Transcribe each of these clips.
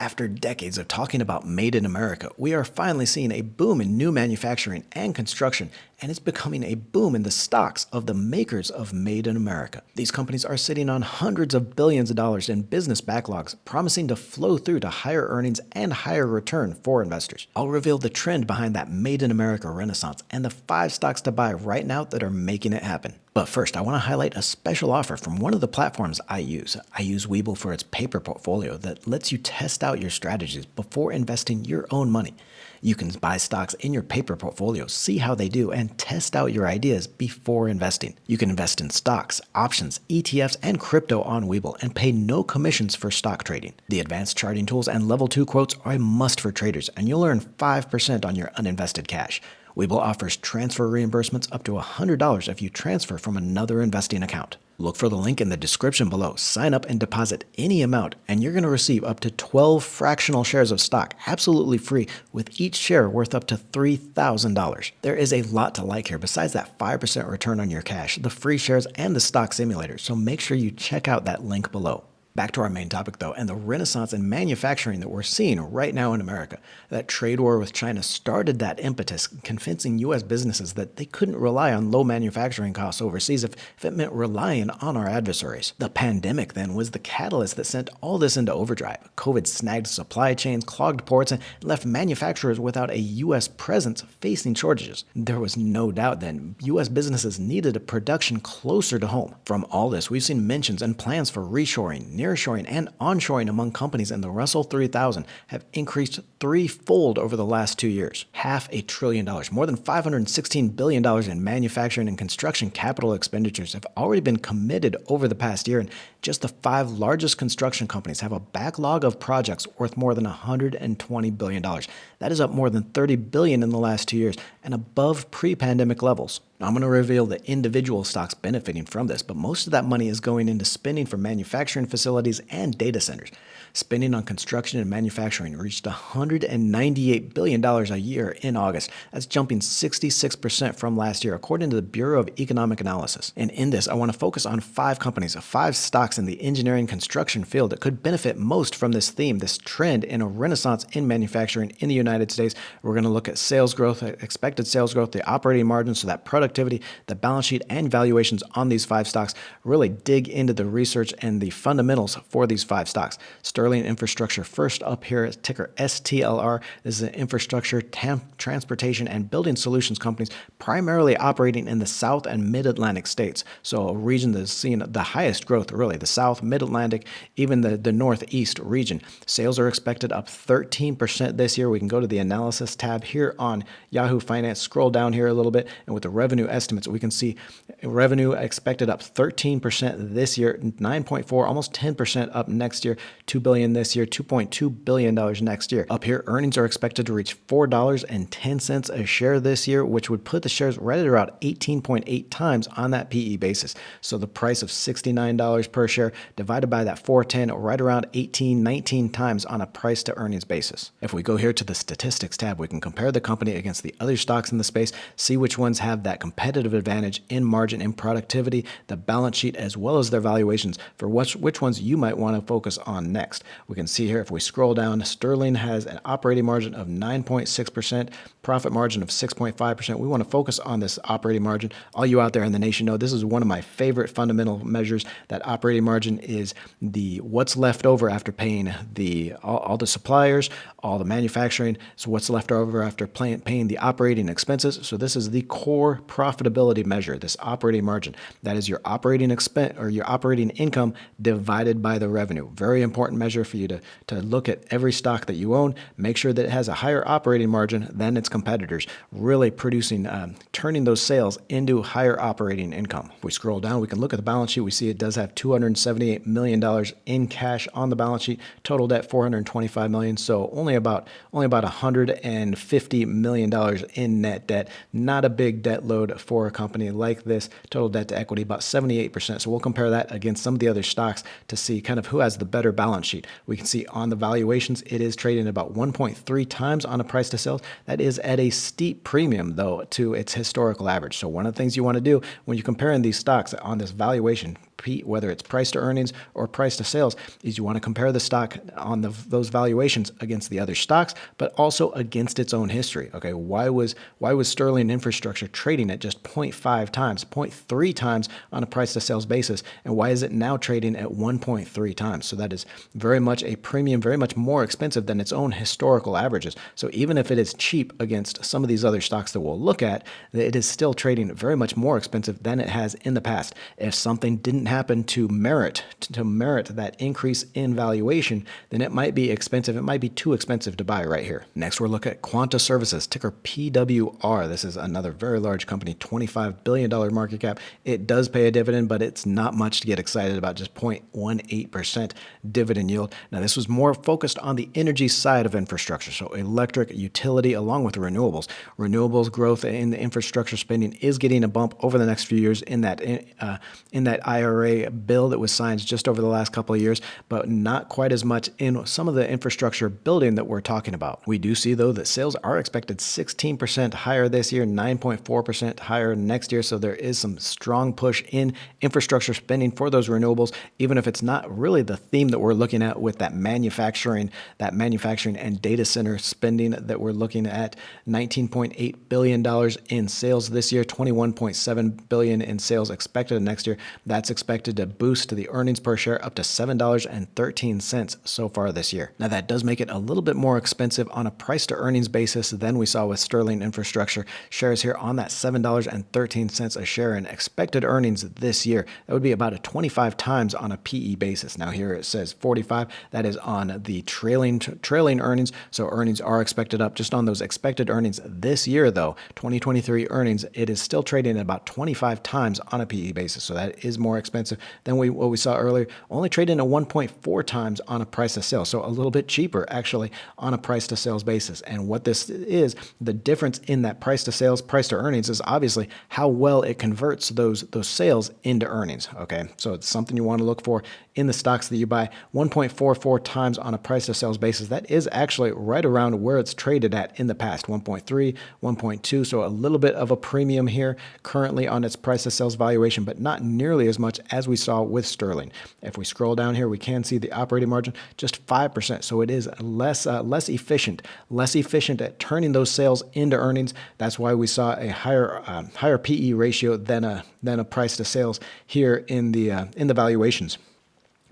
After decades of talking about Made in America, we are finally seeing a boom in new manufacturing and construction, and it's becoming a boom in the stocks of the makers of Made in America. These companies are sitting on hundreds of billions of dollars in business backlogs, promising to flow through to higher earnings and higher return for investors. I'll reveal the trend behind that Made in America renaissance and the 5 stocks to buy right now that are making it happen. But first, I want to highlight a special offer from one of the platforms I use. I use Webull for its paper portfolio that lets you test out your strategies before investing your own money. You can buy stocks in your paper portfolio, see how they do, and test out your ideas before investing. You can invest in stocks, options, ETFs, and crypto on Webull and pay no commissions for stock trading. The advanced charting tools and level 2 quotes are a must for traders, and you'll earn 5% on your uninvested cash. Webull offers transfer reimbursements up to $100 if you transfer from another investing account. Look for the link in the description below, sign up and deposit any amount, and you're going to receive up to 12 fractional shares of stock absolutely free, with each share worth up to $3,000. There is a lot to like here besides that 5% return on your cash, the free shares, and the stock simulator, so make sure you check out that link below. Back to our main topic though, and the renaissance in manufacturing that we're seeing right now in America. That trade war with China started that impetus, convincing U.S. businesses that they couldn't rely on low manufacturing costs overseas if it meant relying on our adversaries. The pandemic then was the catalyst that sent all this into overdrive. COVID snagged supply chains, clogged ports, and left manufacturers without a U.S. presence facing shortages. There was no doubt then U.S. businesses needed a production closer to home. From all this, we've seen mentions and plans for reshoring, nearshoring, and onshoring among companies in the Russell 3000 have increased threefold over the last 2 years. $500 billion, more than $516 billion in manufacturing and construction capital expenditures have already been committed over the past year, and just the 5 largest construction companies have a backlog of projects worth more than $120 billion. That is up more than $30 billion in the last 2 years and above pre-pandemic levels. Now, I'm going to reveal the individual stocks benefiting from this, but most of that money is going into spending for manufacturing facilities and data centers. Spending on construction and manufacturing reached $198 billion a year in August. That's jumping 66% from last year, according to the Bureau of Economic Analysis. And in this, I want to focus on 5 companies, 5 stocks in the engineering construction field that could benefit most from this theme, this trend in a renaissance in manufacturing in the United States. We're going to look at sales growth, expected sales growth, the operating margins, so that productivity, the balance sheet, and valuations on these 5 stocks. Really dig into the research and the fundamentals for these 5 stocks. Sterling Infrastructure first up here, ticker STLR. This is an infrastructure, transportation, and building solutions companies primarily operating in the South and Mid-Atlantic states. So a region that's seen the highest growth, really, the South, Mid-Atlantic, even the Northeast region. Sales are expected up 13% this year. We can go to the analysis tab here on Yahoo Finance, scroll down here a little bit, and with the revenue estimates, we can see revenue expected up 13% this year, 9.4, almost 10% up next year, $2 billion this year, $2.2 billion next year. Up here, earnings are expected to reach $4.10 a share this year, which would put the shares right at around 18.8 times on that PE basis. So the price of $69 per share divided by that 410, right around 18, 19 times on a price to earnings basis. If we go here to the statistics tab, we can compare the company against the other stocks in the space, see which ones have that competitive advantage in margin and productivity, the balance sheet, as well as their valuations for which ones you might want to focus on next. We can see here, if we scroll down, Sterling has an operating margin of 9.6%, profit margin of 6.5%. We want to focus on this operating margin. All you out there in the nation know this is one of my favorite fundamental measures. That operating margin is the what's left over after paying all the suppliers, all the manufacturing. So what's left over after paying the operating expenses. So this is the core profitability measure, this operating margin. That is your operating expense or your operating income divided by the revenue. Very important measure for you to look at every stock that you own. Make sure that it has a higher operating margin than its competitors, really producing, turning those sales into higher operating income. If we scroll down, we can look at the balance sheet. We see it does have $278 million in cash on the balance sheet. Total debt $425 million, so only about $150 million in net debt. Not a big debt load for a company like this. Total debt to equity about 78%. So we'll compare that against some of the other stocks to see kind of who has the better balance sheet. We can see on the valuations, it is trading about 1.3 times on a price to sales. That is at a steep premium, though, to its historical average. So one of the things you want to do when you're comparing these stocks on this valuation whether it's price to earnings or price to sales, is you want to compare the stock on those valuations against the other stocks, but also against its own history. Okay, why was Sterling Infrastructure trading at just 0.5 times, 0.3 times on a price to sales basis, and why is it now trading at 1.3 times? So that is very much a premium, very much more expensive than its own historical averages. So even if it is cheap against some of these other stocks that we'll look at, it is still trading very much more expensive than it has in the past. If something didn't happen to merit that increase in valuation, then it might be expensive. It might be too expensive to buy right here. Next, we'll look at Quanta Services, ticker PWR. This is another very large company, $25 billion market cap. It does pay a dividend, but it's not much to get excited about, just 0.18% dividend yield. Now, this was more focused on the energy side of infrastructure, so electric, utility, along with renewables. Renewables growth in the infrastructure spending is getting a bump over the next few years in that IRA bill that was signed just over the last couple of years, but not quite as much in some of the infrastructure building that we're talking about. We do see, though, that sales are expected 16% higher this year, 9.4% higher next year, so there is some strong push in infrastructure spending for those renewables, even if it's not really the theme that we're looking at with that manufacturing and data center spending that we're looking at. $19.8 billion in sales this year, $21.7 billion in sales expected next year. That's expected to boost the earnings per share up to $7.13 so far this year. Now, that does make it a little bit more expensive on a price to earnings basis than we saw with Sterling Infrastructure. Shares here on that $7.13 a share in expected earnings this year. That would be about a 25 times on a PE basis. Now, here it says 45. That is on the trailing earnings. So earnings are expected up just on those expected earnings this year, though. 2023 earnings, it is still trading at about 25 times on a PE basis. So that is more expensive than what we saw earlier. Only trading at 1.4 times on a price to sales. So a little bit cheaper, actually, on a price to sales basis. And what this is, the difference in that price to sales, price to earnings, is obviously how well it converts those sales into earnings. Okay, so it's something you want to look for in the stocks that you buy. 1.44 times on a price to sales basis. That is actually right around where it's traded at in the past. 1.3, 1.2. So a little bit of a premium here currently on its price to sales valuation, but not nearly as much as we saw with Sterling. If we scroll down here, we can see the operating margin just 5%. So it is less efficient at turning those sales into earnings. That's why we saw a higher PE ratio than a price to sales here in the valuations.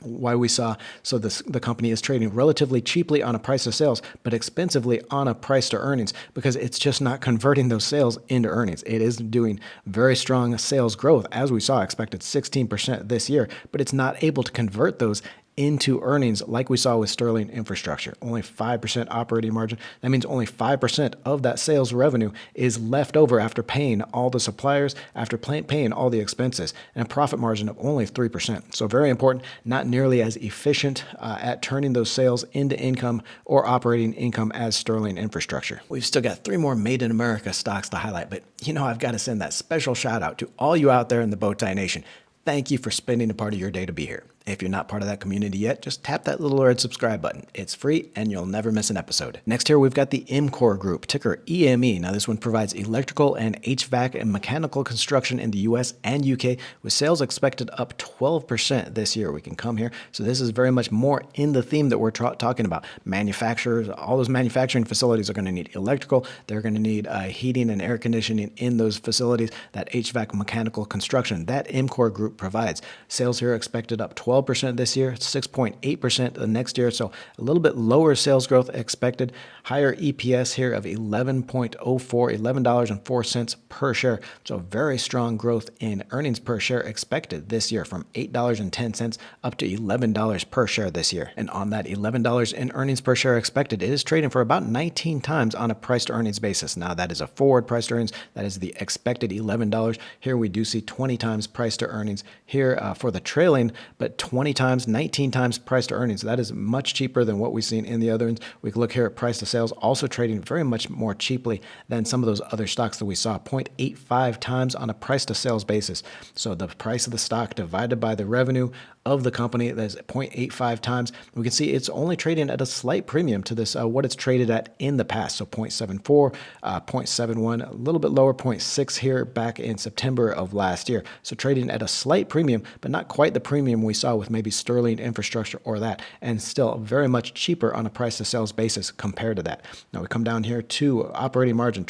Why we saw, so the company is trading relatively cheaply on a price to sales, but expensively on a price to earnings, because it's just not converting those sales into earnings. It is doing very strong sales growth, as we saw, expected 16% this year, but it's not able to convert those into earnings like we saw with Sterling Infrastructure. Only 5% operating margin. That means only 5% of that sales revenue is left over after paying all the suppliers, after paying all the expenses, and a profit margin of only 3%. So very important, not nearly as efficient at turning those sales into income or operating income as Sterling Infrastructure. We've still got 3 more Made in America stocks to highlight, but I've got to send that special shout out to all you out there in the Bowtie Nation. Thank you for spending a part of your day to be here. If you're not part of that community yet, just tap that little red subscribe button. It's free and you'll never miss an episode. Next here, we've got the MCOR Group, ticker EME. Now, this one provides electrical and HVAC and mechanical construction in the US and UK, with sales expected up 12% this year. We can come here. So this is very much more in the theme that we're talking about. Manufacturers, all those manufacturing facilities are going to need electrical. They're going to need heating and air conditioning in those facilities. That HVAC mechanical construction, that MCOR Group provides. Sales here are expected up 12% this year, 6.8% the next year. So a little bit lower sales growth expected. Higher EPS here of $11.04 per share. So very strong growth in earnings per share expected this year, from $8.10 up to $11 per share this year. And on that $11 in earnings per share expected, it is trading for about 19 times on a price to earnings basis. Now, that is a forward price to earnings. That is the expected $11. Here we do see 20 times price to earnings here for the trailing, but 20 times, 19 times price to earnings. That is much cheaper than what we've seen in the other ones. We can look here at price to sales, also trading very much more cheaply than some of those other stocks that we saw, 0.85 times on a price to sales basis. So the price of the stock divided by the revenue of the company, that's 0.85 times. We can see it's only trading at a slight premium to this, what it's traded at in the past. So 0.74, 0.71, a little bit lower, 0.6 here back in September of last year. So trading at a slight premium, but not quite the premium we saw with maybe Sterling Infrastructure or that, and still very much cheaper on a price to sales basis compared to that. Now we come down here to operating margin,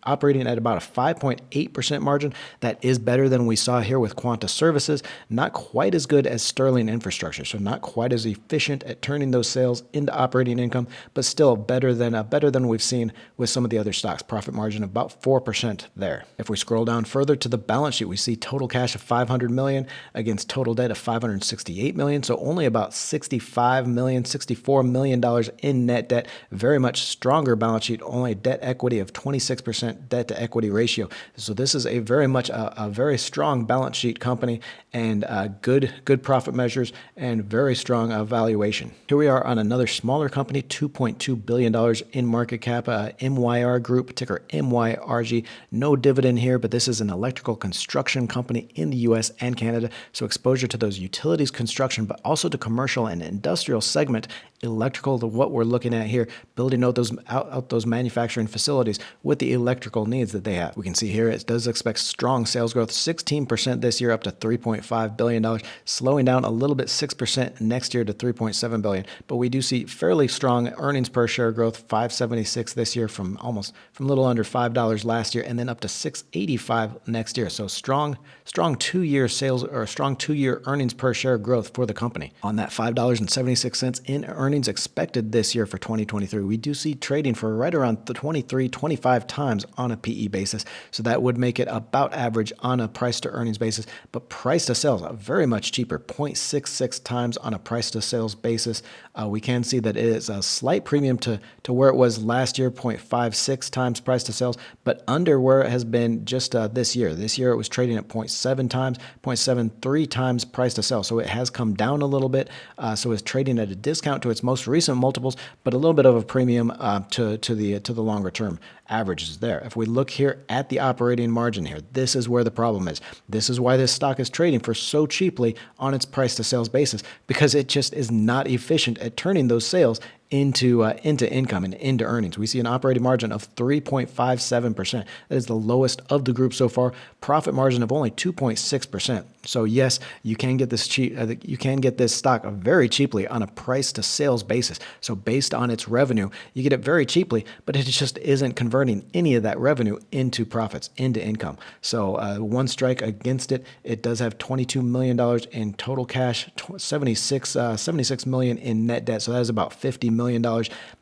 operating at about a 5.8% margin. That is better than we saw here with Quanta Services. Not quite as good as Sterling Infrastructure, so not quite as efficient at turning those sales into operating income, but still better than we've seen with some of the other stocks. Profit margin about 4% there. If we scroll down further to the balance sheet, we see total cash of $500 million against total debt of $568 million, so only about $64 million in net debt. Very much stronger balance sheet, only debt equity of 26%. Debt to equity ratio. So this is a very strong balance sheet company, and good profit measures and very strong valuation. Here we are on another smaller company, $2.2 billion in market cap, MYR Group, ticker MYRG. No dividend here, but this is an electrical construction company in the US and Canada. So exposure to those utilities construction, but also to commercial and industrial segment electrical, to what we're looking at here, building out those manufacturing facilities with the electrical needs that they have. We can see here it does expect strong sales growth, 16% this year up to $3.5 billion, slowing down a little bit, 6% next year to $3.7 billion. But we do see fairly strong earnings per share growth, $5.76 this year from a little under $5 last year, and then up to $6.85 next year. So strong 2-year sales, or strong 2-year earnings per share growth for the company. On that $5.76 in earnings expected this year for 2023, we do see trading for right around the 25 times on a PE basis. So that would make it about average on a price to earnings basis, but price to sales very much cheaper, 0.66 times on a price to sales basis. We can see that it is a slight premium to where it was last year, 0.56 times price to sales, but under where it has been just this year. This year it was trading at 0.7 times, 0.73 times price to sales. So it has come down a little bit. So it's trading at a discount to its most recent multiples, but a little bit of a premium to the longer term averages there. If we look here at the operating margin here, this is where the problem is. This is why this stock is trading for so cheaply on its price to sales basis, because it just is not efficient at turning those sales into income and into earnings. We see an operating margin of 3.57%. That is the lowest of the group so far. Profit margin of only 2.6%. So yes, you can get this cheap. You can get this stock very cheaply on a price to sales basis. So based on its revenue, you get it very cheaply, but it just isn't converting any of that revenue into profits, into income. So one strike against it. It does have $22 million in total cash, 76 million in net debt. So that is about $50 million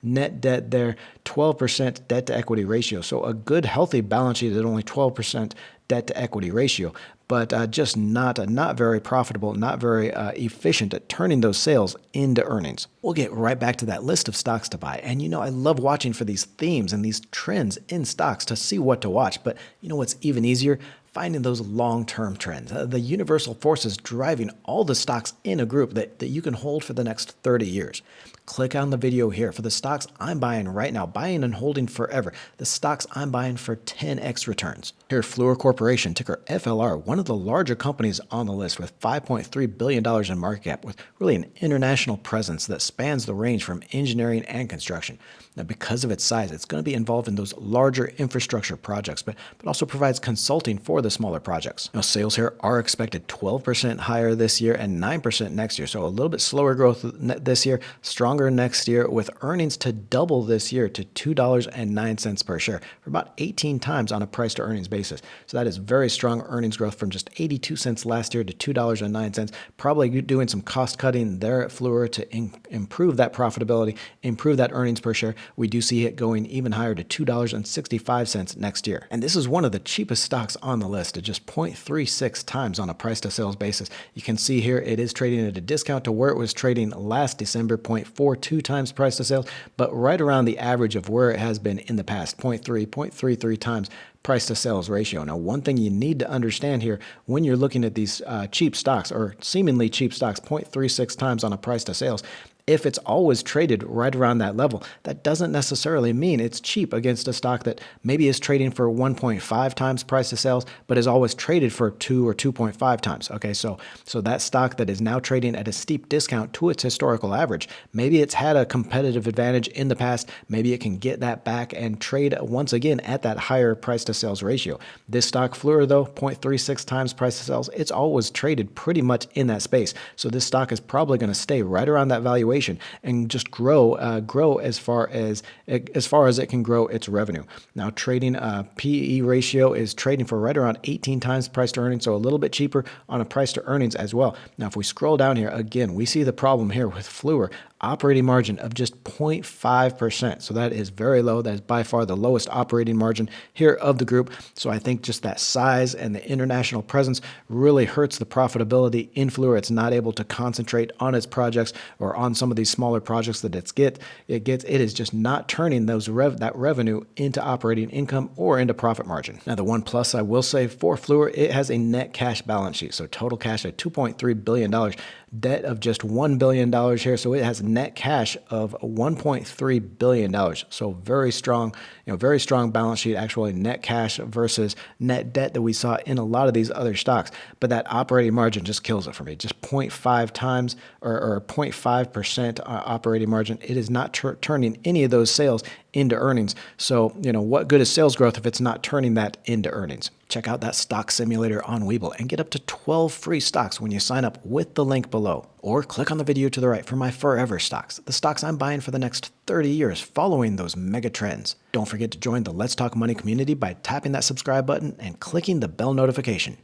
net debt there, 12% debt to equity ratio. So a good, healthy balance sheet at only 12% debt to equity ratio, but just not very profitable, not very efficient at turning those sales into earnings. We'll get right back to that list of stocks to buy. And I love watching for these themes and these trends in stocks to see what to watch. But what's even easier? Finding those long-term trends, the universal forces driving all the stocks in a group that you can hold for the next 30 years. Click on the video here for the stocks I'm buying right now, buying and holding forever, the stocks I'm buying for 10x returns. Here, Fluor Corporation, ticker FLR, one of the larger companies on the list with $5.3 billion in market cap, with really an international presence that spans the range from engineering and construction. Now, because of its size, it's going to be involved in those larger infrastructure projects, but also provides consulting for the smaller projects. Now, sales here are expected 12% higher this year and 9% next year. So a little bit slower growth this year, stronger next year, with earnings to double this year to $2.09 per share, for about 18 times on a price to earnings basis. So that is very strong earnings growth from just 82 cents last year to $2.09. Probably doing some cost cutting there at Fluor to improve that profitability, improve that earnings per share. We do see it going even higher to $2.65 next year. And this is one of the cheapest stocks on the list at just 0.36 times on a price to sales basis. You can see here it is trading at a discount to where it was trading last December, 0.42 times price to sales, but right around the average of where it has been in the past, 0.33 times price to sales ratio. Now, one thing you need to understand here when you're looking at these cheap stocks or seemingly cheap stocks, 0.36 times on a price to sales, if it's always traded right around that level, that doesn't necessarily mean it's cheap against a stock that maybe is trading for 1.5 times price to sales, but is always traded for 2 or 2.5 times. Okay, so that stock that is now trading at a steep discount to its historical average, maybe it's had a competitive advantage in the past. Maybe it can get that back and trade once again at that higher price to sales ratio. This stock, Fluor, though, 0.36 times price to sales, it's always traded pretty much in that space. So this stock is probably going to stay right around that valuation and just grow as far as it can grow its revenue. Now, trading PE ratio is trading for right around 18 times price to earnings, so a little bit cheaper on a price to earnings as well. Now, if we scroll down here again, we see the problem here with Fluor. Operating margin of just 0.5%. So that is very low. That is by far the lowest operating margin here of the group. So I think just that size and the international presence really hurts the profitability in Fluor. It's not able to concentrate on its projects or on some of these smaller projects that it is just not turning that revenue into operating income or into profit margin. Now, the one plus I will say for Fluor, it has a net cash balance sheet. So total cash at $2.3 billion. Debt of just $1 billion here. So it has net cash of $1.3 billion. So very strong balance sheet, actually net cash versus net debt that we saw in a lot of these other stocks. But that operating margin just kills it for me. Just 0.5 times or 0.5% operating margin. It is not turning any of those sales into earnings. So, what good is sales growth if it's not turning that into earnings? Check out that stock simulator on Webull and get up to 12 free stocks when you sign up with the link below. Or click on the video to the right for my forever stocks, the stocks I'm buying for the next 30 years following those mega trends. Don't forget to join the Let's Talk Money community by tapping that subscribe button and clicking the bell notification.